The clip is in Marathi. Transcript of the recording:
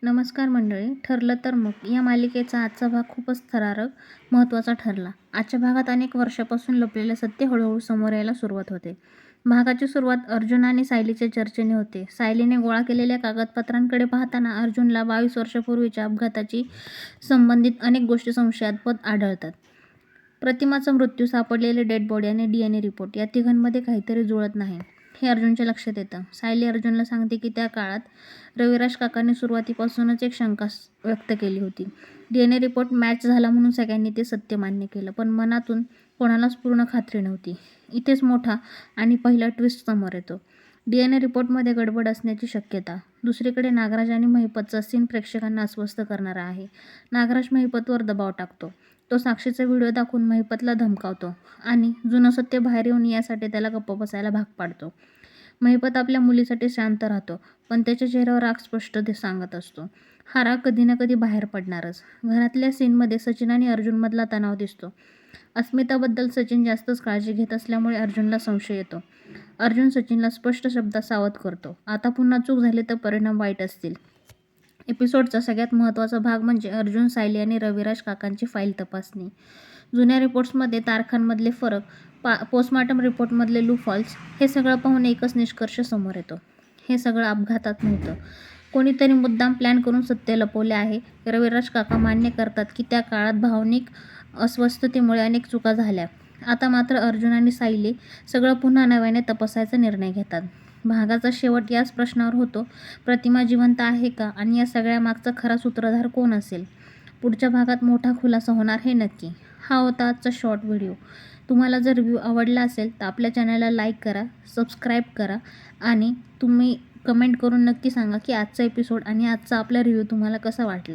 नमस्कार मंडळी. ठरलं तर मग या मालिकेचा आजचा भाग खूपच थरारक, महत्त्वाचा ठरला. आजच्या भागात अनेक वर्षापासून लपलेले सत्य हळूहळू समोर यायला सुरुवात होते. भागाची सुरुवात अर्जुन आणि सायलीच्या चर्चेने होते. सायलीने गोळा केलेल्या कागदपत्रांकडे पाहताना अर्जुनला 22 वर्षापूर्वीच्या अपघाताची संबंधित अनेक गोष्टी संशयास्पद आढळतात. प्रतिमाचा मृत्यू, सापडलेले डेड बॉडी आणि DNA रिपोर्ट या तिघांमध्ये काहीतरी जुळत नाही हे अर्जुनच्या लक्षात येतं. सायली अर्जुनला सांगते की त्या काळात रविराज काकांनी सुरुवातीपासूनच एक शंका व्यक्त केली होती. DNA रिपोर्ट मॅच झाला म्हणून सगळ्यांनी ते सत्य मान्य केलं, पण मनातून कोणालाच पूर्ण खात्री नव्हती. इथेच मोठा आणि पहिला ट्विस्ट समोर येतो. DNA रिपोर्टमध्ये गडबड असण्याची शक्यता. दुसरीकडे नागराज आणि महिपतचा सीन प्रेक्षकांना अस्वस्थ करणारा आहे. नागराज महिपतवर दबाव टाकतो. तो साक्षीचा व्हिडिओ दाखवून महिपतला धमकावतो आणि जुनं सत्य बाहेर येऊन यासाठी त्याला गप्प बसायला भाग पाडतो. महिपत आपल्या मुलीसाठी शांत राहतो, पण त्याच्या चेहऱ्यावर राग स्पष्ट सांगत असतो. हा राग कधी ना कधी बाहेर पडणारच. घरातल्या सीनमध्ये सचिन आणि अर्जुनमधला तणाव दिसतो. अस्मिताबद्दल सचिन जास्तच काळजी घेत असल्यामुळे अर्जुनला संशय येतो. अर्जुन सचिनला स्पष्ट शब्दात सावध करतो. आता पुन्हा चूक झाली तर परिणाम वाईट असतील. एपिसोडचा सगळ्यात महत्त्वाचा भाग म्हणजे अर्जुन, सायली आणि रविराज काकांची फाईल तपासणी. जुन्या रिपोर्ट्समध्ये तारखांमधले फरक, पोस्टमॉर्टम रिपोर्टमधले लूपहॉल्स हे सगळं पाहून एकच निष्कर्ष समोर येतो. हे सगळं अपघातात नव्हतं. कोणीतरी मुद्दाम प्लॅन करून सत्य लपवले आहे. रविराज काका मान्य करतात की त्या काळात भावनिक अस्वस्थतेमुळे अनेक चुका झाल्या. आता मात्र अर्जुन आणि सायली सगळं पुन्हा नव्याने तपासायचा निर्णय घेतात. भागाचा शेवट याच प्रश्नावर होतो. प्रतिमा जिवंत आहे का आणि या सगळ्या मागचा खरा सूत्रधार कोण असेल? पुढच्या भागात मोठा खुलासा होणार हे नक्की. हा होता आजचा शॉर्ट व्हिडिओ. तुम्हाला जर रिव्ह्यू आवडला असेल तर आपल्या चॅनलला लाईक करा, सबस्क्राईब करा आणि तुम्ही कमेंट करून नक्की सांगा की आजचा एपिसोड आणि आजचा आपला रिव्ह्यू तुम्हाला कसा वाटला.